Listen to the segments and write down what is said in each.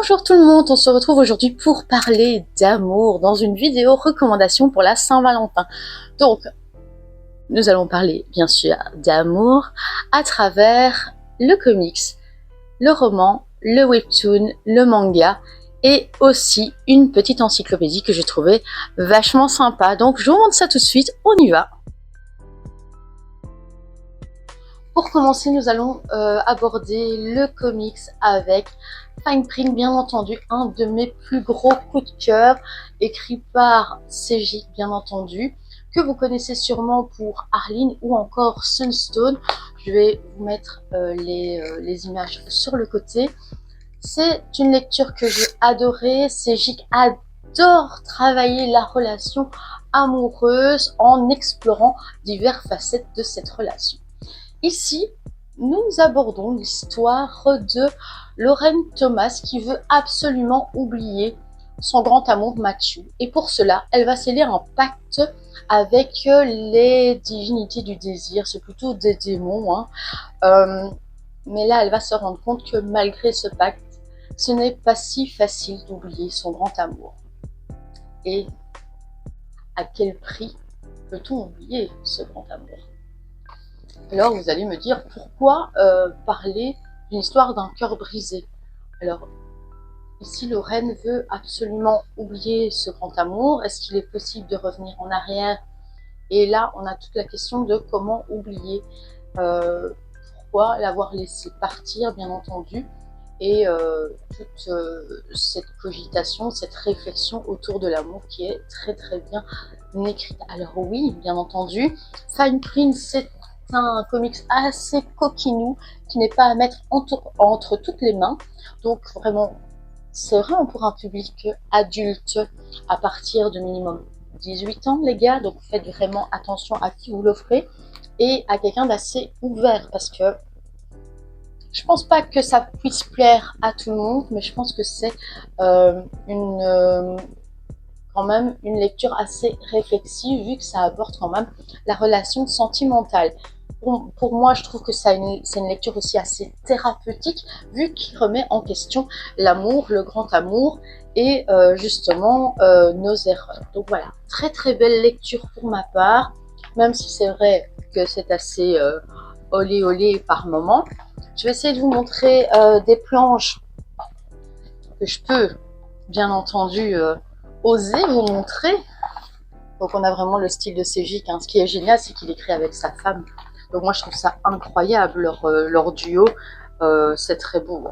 Bonjour tout le monde, on se retrouve aujourd'hui pour parler d'amour dans une vidéo recommandation pour la Saint-Valentin. Donc, nous allons parler bien sûr d'amour à travers le comics, le roman, le webtoon, le manga et aussi une petite encyclopédie que j'ai trouvée vachement sympa. Donc, je vous montre ça tout de suite, on y va. Pour commencer, nous allons aborder le comics avec Fine Print, bien entendu, un de mes plus gros coups de cœur, écrit par Seiji, bien entendu, que vous connaissez sûrement pour Arline ou encore Sunstone. Je vais vous mettre les images sur le côté. C'est une lecture que j'ai adorée. Seiji adore travailler la relation amoureuse en explorant diverses facettes de cette relation. Ici, nous abordons l'histoire de Lorraine Thomas qui veut absolument oublier son grand amour Matthew. Et pour cela, elle va sceller un pacte avec les divinités du désir. C'est plutôt des démons. Mais là, elle va se rendre compte que malgré ce pacte, ce n'est pas si facile d'oublier son grand amour. Et à quel prix peut-on oublier ce grand amour ? Alors vous allez me dire, pourquoi parler d'une histoire d'un cœur brisé? Alors ici Lorraine veut absolument oublier ce grand amour. Est-ce qu'il est possible de revenir en arrière? Et là on a toute la question de comment oublier, pourquoi l'avoir laissé partir bien entendu, et toute cette cogitation, cette réflexion autour de l'amour qui est très très bien écrite. Alors oui, bien entendu, Fine Print c'est un comics assez coquinou qui n'est pas à mettre entre toutes les mains. Donc vraiment, c'est vraiment pour un public adulte à partir de minimum 18 ans les gars. Donc faites vraiment attention à qui vous l'offrez et à quelqu'un d'assez ouvert, parce que je pense pas que ça puisse plaire à tout le monde, mais je pense que c'est quand même une lecture assez réflexive, vu que ça aborde quand même la relation sentimentale. Pour moi, je trouve que c'est une lecture aussi assez thérapeutique, vu qu'il remet en question l'amour, le grand amour, et justement nos erreurs. Donc voilà, très très belle lecture pour ma part, même si c'est vrai que c'est assez olé olé par moment. Je vais essayer de vous montrer des planches que je peux, bien entendu, oser vous montrer. Donc on a vraiment le style de Seiji. Ce qui est génial, c'est qu'il écrit avec sa femme. Donc moi je trouve ça incroyable, leur duo, c'est très beau.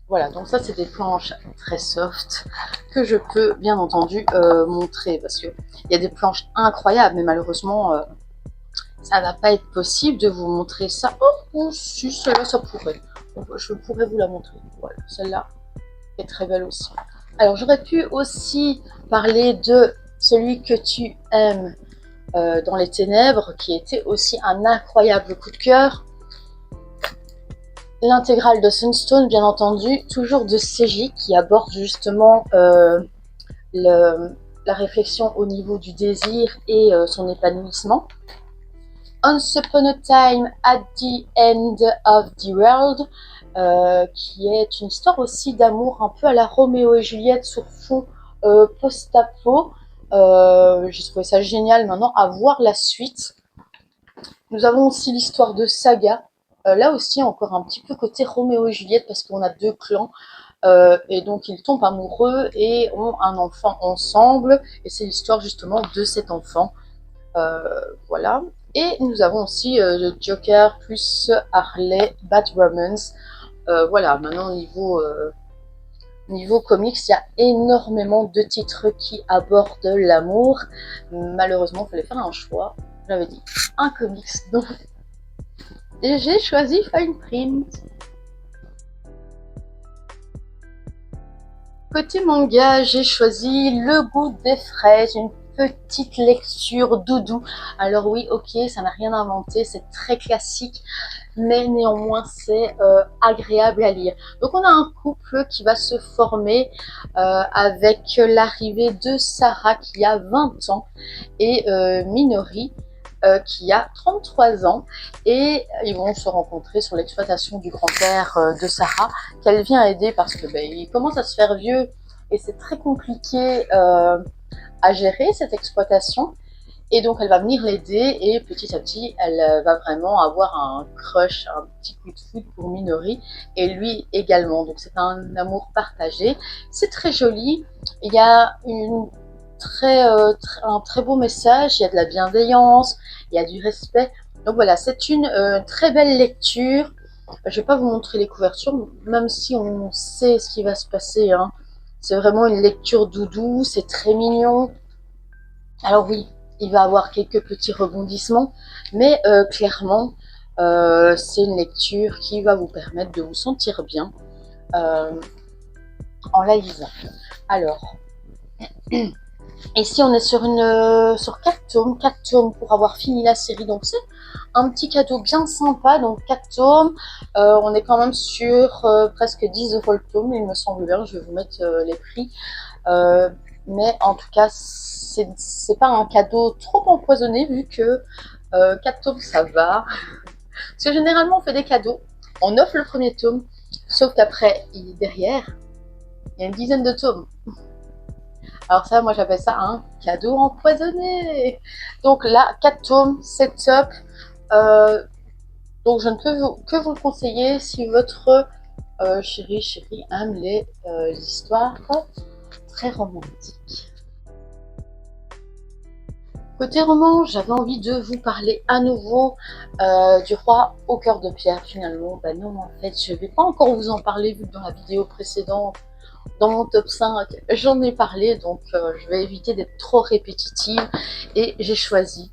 Voilà, donc ça c'est des planches très soft que je peux bien entendu montrer, parce qu'il y a des planches incroyables, mais malheureusement ça va pas être possible de vous montrer ça. Oh si, celle-là ça pourrait. Je pourrais vous la montrer. Voilà, celle-là est très belle aussi. Alors j'aurais pu aussi parler de Celui que tu aimes dans les ténèbres, qui était aussi un incroyable coup de cœur. L'intégrale de Sunstone, bien entendu, toujours de Seiji, qui aborde justement la réflexion au niveau du désir et son épanouissement. Once Upon a Time at the End of the World, qui est une histoire aussi d'amour un peu à la Roméo et Juliette sur fond post-apo. J'ai trouvé ça génial. Maintenant, à voir la suite. Nous avons aussi l'histoire de Saga. Là aussi, encore un petit peu côté Roméo et Juliette, parce qu'on a deux clans. Et donc, ils tombent amoureux et ont un enfant ensemble. Et c'est l'histoire justement de cet enfant. Voilà. Et nous avons aussi le Joker plus Harley, Bad Romance. Voilà, maintenant niveau comics, il y a énormément de titres qui abordent l'amour. Malheureusement, il fallait faire un choix. J'avais dit un comics, donc et j'ai choisi Fine Print. Côté manga, j'ai choisi Le Goût des fraises, une petite lecture doudou. Alors oui, ok, ça n'a rien inventé, c'est très classique, mais néanmoins c'est agréable à lire. Donc on a un couple qui va se former avec l'arrivée de Sarah qui a 20 ans et Minori qui a 33 ans et ils vont se rencontrer sur l'exploitation du grand-père de Sarah qu'elle vient aider parce que il commence à se faire vieux et c'est très compliqué à gérer cette exploitation. Et donc elle va venir l'aider et petit à petit elle va vraiment avoir un crush, un petit coup de foudre pour Minori et lui également. Donc c'est un amour partagé. C'est très joli. Il y a un très beau message. Il y a de la bienveillance, il y a du respect. Donc voilà, c'est une très belle lecture. Je vais pas vous montrer les couvertures, même si on sait ce qui va se passer, hein. C'est vraiment une lecture doudou, c'est très mignon. Alors oui, il va avoir quelques petits rebondissements, mais clairement, c'est une lecture qui va vous permettre de vous sentir bien euh, en la lisant. Alors, ici on est sur 4 tomes pour avoir fini la série, donc c'est un petit cadeau bien sympa, donc 4 tomes, on est quand même sur presque 10 € le tome, il me semble bien, je vais vous mettre les prix. Euh, mais en tout cas, c'est pas un cadeau trop empoisonné vu que 4 tomes ça va. Parce que généralement on fait des cadeaux, on offre le premier tome, sauf qu'après, derrière, il y a une dizaine de tomes. Alors ça, moi j'appelle ça un cadeau empoisonné. Donc là, 4 tomes, c'est top. Euh, donc je ne peux que vous le conseiller si votre chéri aime les histoires très romantiques. Côté roman, j'avais envie de vous parler à nouveau du roi au cœur de pierre. Finalement, non, en fait, je ne vais pas encore vous en parler vu que dans la vidéo précédente, dans mon top 5, j'en ai parlé, donc je vais éviter d'être trop répétitive. Et j'ai choisi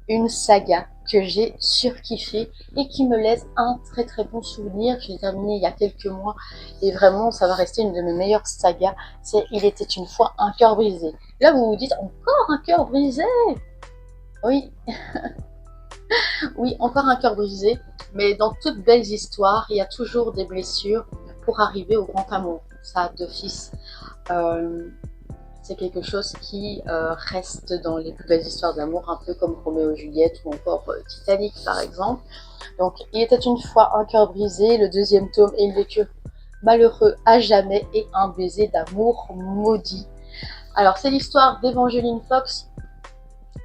une saga que j'ai surkiffée et qui me laisse un très très bon souvenir. Je l'ai terminée il y a quelques mois et vraiment ça va rester une de mes meilleures sagas. C'est Il était une fois un cœur brisé. Là vous vous dites encore un cœur brisé? Oui, oui, encore un cœur brisé, mais dans toutes belles histoires, il y a toujours des blessures pour arriver au grand amour. Ça, d'office, euh, c'est quelque chose qui reste dans les plus belles histoires d'amour, un peu comme Roméo et Juliette ou encore Titanic par exemple. Donc, il était une fois un cœur brisé, le deuxième tome, et il vécut malheureux à jamais et un baiser d'amour maudit. Alors, c'est l'histoire d'Evangeline Fox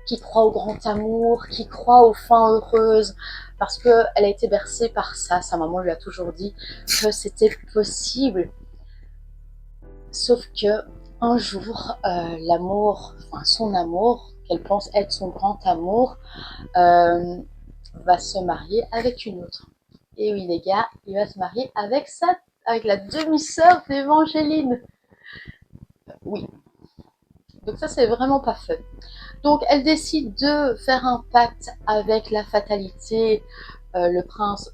qui croit au grand amour, qui croit aux fins heureuses, parce qu'elle a été bercée par ça. Sa maman lui a toujours dit que c'était possible. Sauf que un jour, l'amour, enfin son amour, qu'elle pense être son grand amour, euh, va se marier avec une autre. Et oui les gars, il va se marier avec la demi-sœur d'Évangéline. Oui. Donc ça c'est vraiment pas fun. Donc elle décide de faire un pacte avec la fatalité, le prince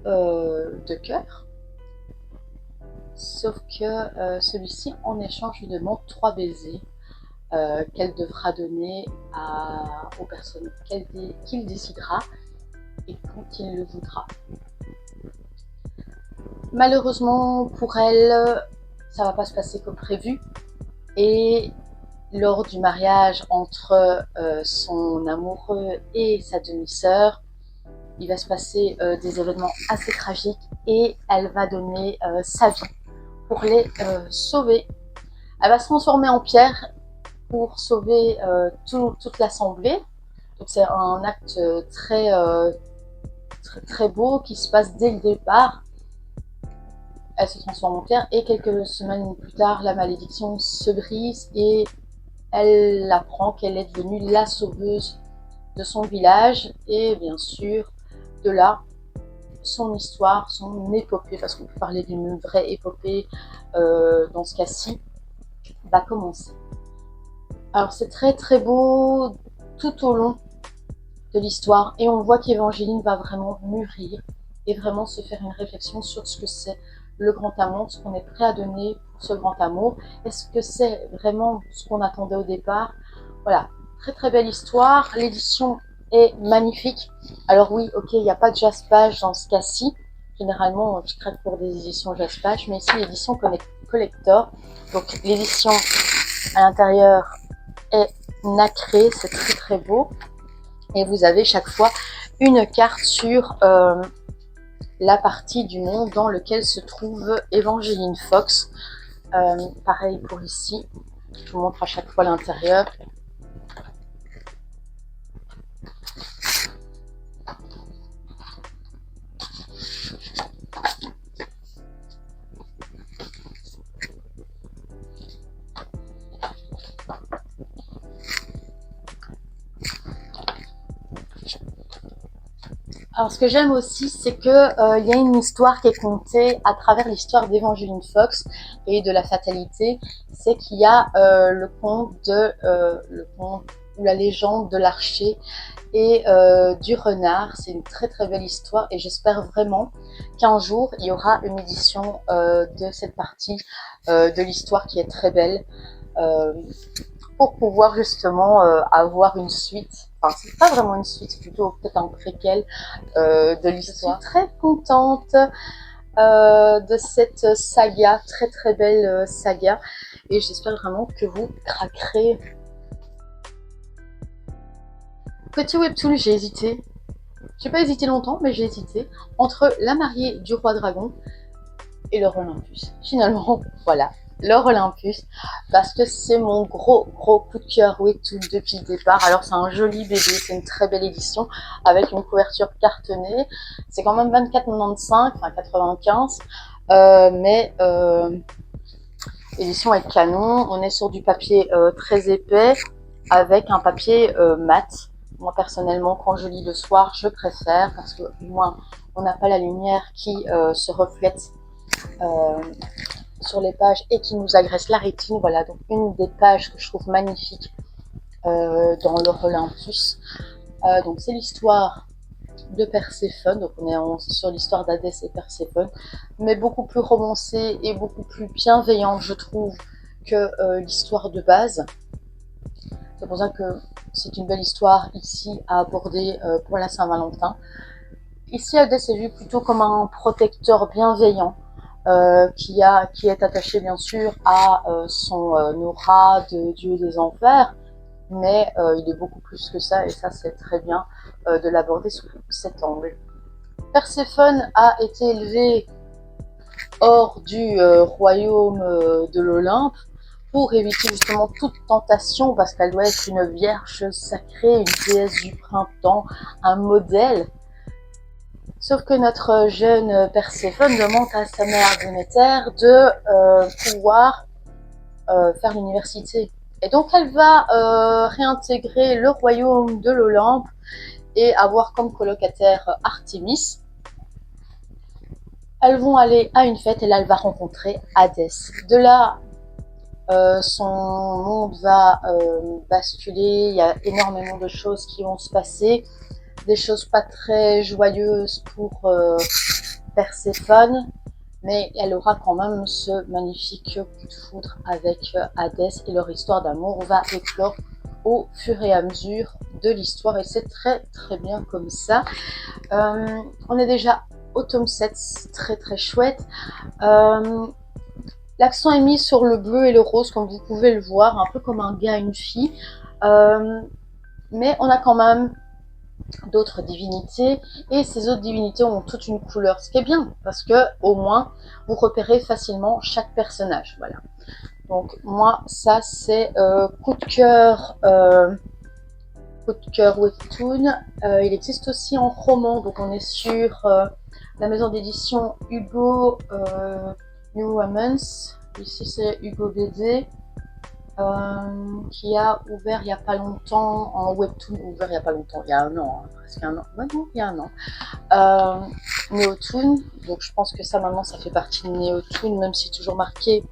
de cœur. Sauf que celui-ci, en échange, lui demande 3 baisers qu'elle devra donner aux personnes qu'il décidera et quand il le voudra. Malheureusement pour elle, ça va pas se passer comme prévu. Et lors du mariage entre son amoureux et sa demi-sœur, il va se passer des événements assez tragiques et elle va donner sa vie pour les sauver. Elle va se transformer en pierre pour sauver toute l'assemblée. Donc c'est un acte très beau qui se passe dès le départ. Elle se transforme en pierre et quelques semaines plus tard, la malédiction se brise et elle apprend qu'elle est devenue la sauveuse de son village et bien sûr de là son histoire, son épopée, parce qu'on peut parler d'une vraie épopée dans ce cas-ci, va commencer. Alors c'est très très beau tout au long de l'histoire et on voit qu'Évangéline va vraiment mûrir et vraiment se faire une réflexion sur ce que c'est le grand amour, ce qu'on est prêt à donner pour ce grand amour. Est-ce que c'est vraiment ce qu'on attendait au départ? Voilà, très très belle histoire. L'édition est magnifique. Alors oui, ok, il n'y a pas de jaspage dans ce cas-ci. Généralement, je craque pour des éditions jaspage, mais ici l'édition collector. Donc l'édition à l'intérieur est nacrée, c'est très très beau. Et vous avez chaque fois une carte sur la partie du monde dans lequel se trouve Evangeline Fox. Pareil pour ici, je vous montre à chaque fois l'intérieur. Alors, ce que j'aime aussi, c'est que il y a une histoire qui est contée à travers l'histoire d'Evangeline Fox et de la fatalité. C'est qu'il y a le conte ou la légende de l'archer et du renard. C'est une très très belle histoire et j'espère vraiment qu'un jour il y aura une édition de cette partie de l'histoire qui est très belle. Pour pouvoir justement avoir une suite. Enfin, c'est pas vraiment une suite, c'est plutôt peut-être un préquel de l'histoire. Je suis très contente de cette saga, très très belle saga, et j'espère vraiment que vous craquerez. Petit webtoon, j'ai hésité. J'ai pas hésité longtemps, mais j'ai hésité entre La mariée du roi dragon et L'or Olympus. Finalement, voilà, L'or Olympus, parce que c'est mon gros coup de cœur webtoon depuis le départ. Alors c'est un joli bébé, c'est une très belle édition avec une couverture cartonnée. C'est quand même 24,95, enfin 95, mais l'édition est canon. On est sur du papier très épais avec un papier mat. Moi personnellement, quand je lis le soir, je préfère parce que au moins on n'a pas la lumière qui se reflète sur les pages et qui nous agresse la rétine. Voilà, donc une des pages que je trouve magnifique dans L'or Olympus. Donc c'est l'histoire de Perséphone, donc on est sur l'histoire d'Hadès et Perséphone, mais beaucoup plus romancée et beaucoup plus bienveillante, je trouve, que l'histoire de base. C'est pour ça que c'est une belle histoire ici à aborder pour la Saint-Valentin. Ici, Hadès est vu plutôt comme un protecteur bienveillant, qui est attaché bien sûr à son aura de dieu des enfers, mais il est beaucoup plus que ça, et ça c'est très bien de l'aborder sous cet angle. Perséphone a été élevée hors du royaume de l'Olympe pour éviter justement toute tentation, parce qu'elle doit être une vierge sacrée, une déesse du printemps, un modèle. Sauf que notre jeune Perséphone demande à sa mère Déméter de pouvoir faire l'université. Et donc elle va réintégrer le royaume de l'Olympe et avoir comme colocataire Artémis. Elles vont aller à une fête et là elle va rencontrer Hadès. De là, son monde va basculer, il y a énormément de choses qui vont se passer, des choses pas très joyeuses pour Perséphone, mais elle aura quand même ce magnifique coup de foudre avec Hadès et leur histoire d'amour va éclore au fur et à mesure de l'histoire et c'est très très bien comme ça. On est déjà au tome 7, très très chouette. L'accent est mis sur le bleu et le rose comme vous pouvez le voir, un peu comme un gars et une fille, mais on a quand même d'autres divinités et ces autres divinités ont toute une couleur, ce qui est bien parce que au moins vous repérez facilement chaque personnage. Voilà, donc moi ça c'est coup de cœur webtoon. Il existe aussi en roman, donc on est sur la maison d'édition Hugo New Women's. Ici c'est Hugo BD. Qui a ouvert il n'y a pas longtemps en webtoon, ouvert il n'y a pas longtemps, il y a un an, hein, presque un an, ouais, non, il y a un an, Neotoon, donc je pense que ça maintenant ça fait partie de Neotoon, même si c'est toujours marqué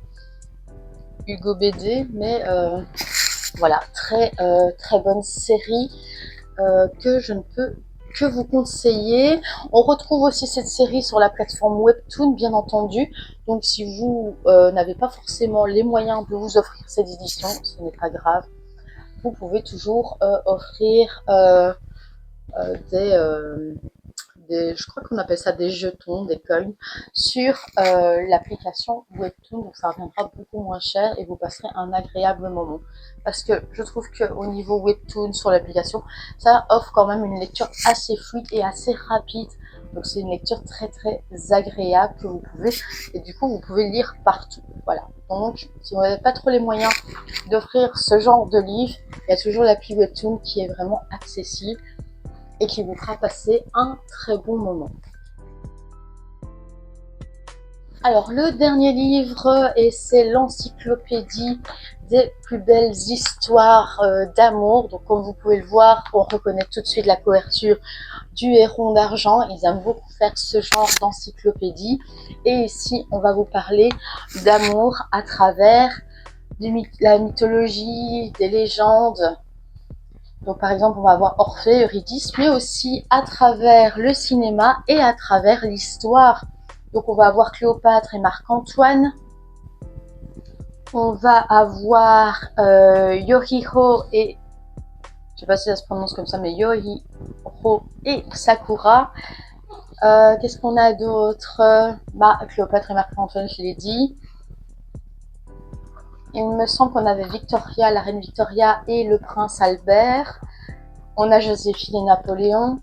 Hugo BD, mais voilà, très bonne série que je ne peux que vous conseiller. On retrouve aussi cette série sur la plateforme Webtoon, bien entendu. Donc si vous n'avez pas forcément les moyens de vous offrir cette édition, ce n'est pas grave. Vous pouvez toujours offrir des je crois qu'on appelle ça des jetons, des coins, sur l'application Webtoon. Donc ça reviendra beaucoup moins cher et vous passerez un agréable moment. Parce que je trouve qu'au niveau Webtoon sur l'application, ça offre quand même une lecture assez fluide et assez rapide. Donc c'est une lecture très très agréable que vous pouvez, et du coup vous pouvez lire partout. Voilà. Donc si vous n'avez pas trop les moyens d'offrir ce genre de livre, il y a toujours l'appli Webtoon qui est vraiment accessible et qui vous fera passer un très bon moment. Alors le dernier livre, et c'est l'encyclopédie des plus belles histoires d'amour. Donc comme vous pouvez le voir, on reconnaît tout de suite la couverture du héron d'argent. Ils aiment beaucoup faire ce genre d'encyclopédie. Et ici, on va vous parler d'amour à travers la mythologie, des légendes. Donc par exemple, on va avoir Orphée, Eurydice, mais aussi à travers le cinéma et à travers l'histoire. Donc on va avoir Cléopâtre et Marc-Antoine. On va avoir Yorihiro et, je sais pas si ça se prononce comme ça, mais Yorihiro et Sakura. Qu'est-ce qu'on a d'autre? Cléopâtre et Marc-Antoine, je l'ai dit. Il me semble qu'on avait Victoria, la reine Victoria et le prince Albert. On a Joséphine et Napoléon.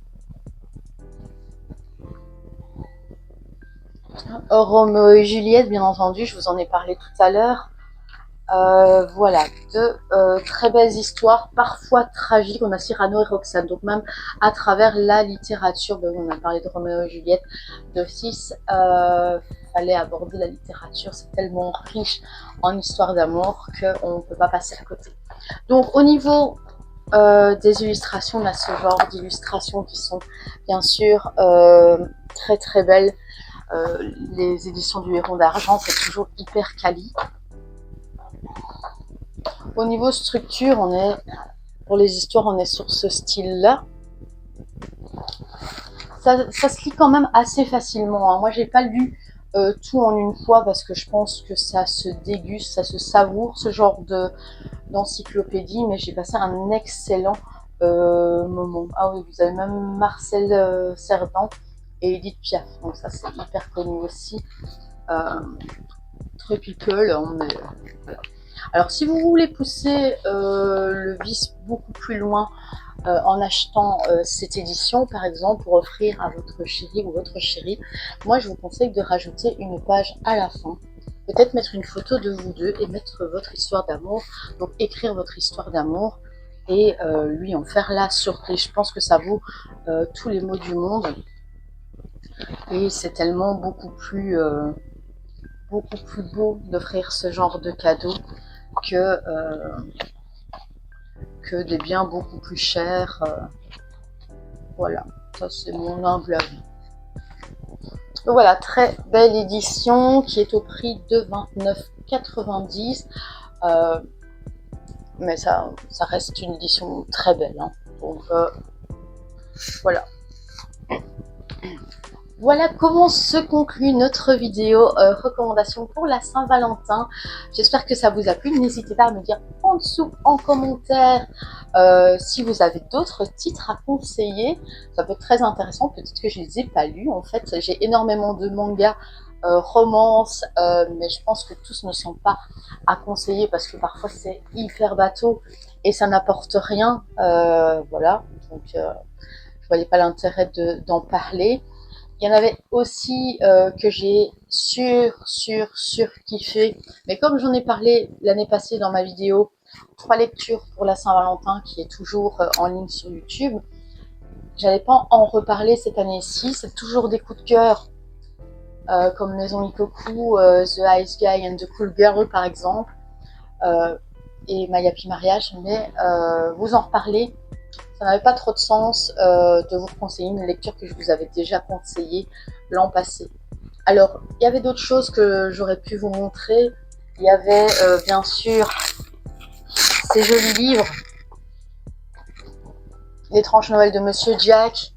Roméo et Juliette, bien entendu, je vous en ai parlé tout à l'heure. Voilà, de très belles histoires, parfois tragiques. On a Cyrano et Roxane, donc même à travers la littérature, on a parlé de Roméo et Juliette, d'office, fallait aborder la littérature, c'est tellement riche en histoire d'amour qu'on ne peut pas passer à côté. Donc au niveau des illustrations, on a ce genre d'illustrations qui sont bien sûr très très belles. Les éditions du Héron d'Argent, c'est toujours hyper quali. Au niveau structure, pour les histoires, on est sur ce style-là. Ça se lit quand même assez facilement, hein. Moi, j'ai pas lu tout en une fois parce que je pense que ça se déguste, ça se savoure, ce genre d'encyclopédie, mais j'ai passé un excellent moment. Ah oui, vous avez même Marcel Cerdan et Edith Piaf, donc ça c'est hyper connu aussi. Très people, mais voilà. Alors si vous voulez pousser le vice beaucoup plus loin en achetant cette édition par exemple pour offrir à votre chéri ou votre chérie, moi je vous conseille de rajouter une page à la fin, peut-être mettre une photo de vous deux et mettre votre histoire d'amour, donc écrire votre histoire d'amour et lui en faire la surprise. Je pense que ça vaut tous les mots du monde et c'est tellement beaucoup plus beau d'offrir ce genre de cadeau que des biens beaucoup plus chers. Voilà, ça c'est mon humble avis. Donc voilà, très belle édition qui est au prix de 29,90 €. Mais ça reste une édition très belle, hein. Donc voilà. Voilà comment se conclut notre vidéo recommandation pour la Saint-Valentin. J'espère que ça vous a plu. N'hésitez pas à me dire en dessous en commentaire si vous avez d'autres titres à conseiller. Ça peut être très intéressant. Peut-être que je ne les ai pas lus. En fait, j'ai énormément de mangas, romances, mais je pense que tous ne sont pas à conseiller parce que parfois c'est hyper bateau et ça n'apporte rien. Voilà. Donc, je voyais pas l'intérêt d'en parler. Il y en avait aussi que j'ai kiffé. Mais comme j'en ai parlé l'année passée dans ma vidéo 3 lectures pour la Saint-Valentin qui est toujours en ligne sur YouTube, j'allais pas en reparler cette année-ci. C'est toujours des coups de cœur comme Maison Ikoku, The Ice Guy and the Cool Girl par exemple, et My Happy Mariage. Mais vous en reparler, ça n'avait pas trop de sens de vous conseiller une lecture que je vous avais déjà conseillée l'an passé. Alors, il y avait d'autres choses que j'aurais pu vous montrer. Il y avait bien sûr ces jolis livres. L'étrange Noël de Monsieur Jack,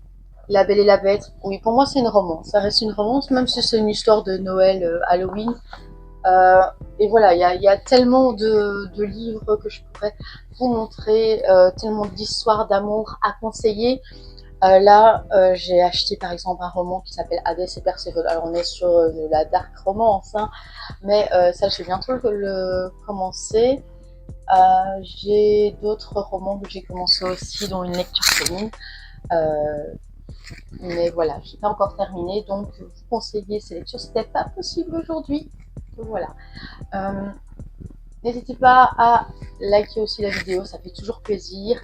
La Belle et la Bête. Oui, pour moi c'est une romance. Ça reste une romance, même si c'est une histoire de Noël, Halloween. Et voilà, il y a tellement de livres que je pourrais vous montrer, tellement d'histoires d'amour à conseiller. Là, j'ai acheté par exemple un roman qui s'appelle Hades et Perséphone. Alors on est sur de la dark romance, hein, mais ça je vais bientôt le commencer. J'ai d'autres romans que j'ai commencé aussi, dont une lecture commune. Euh, mais voilà, je n'ai pas encore terminé, donc vous conseiller ces lectures, c'était pas possible aujourd'hui. Donc voilà. Euh, N'hésitez pas à liker aussi la vidéo, ça fait toujours plaisir.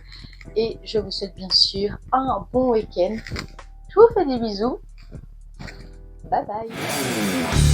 Et je vous souhaite bien sûr un bon week-end. Je vous fais des bisous. Bye bye.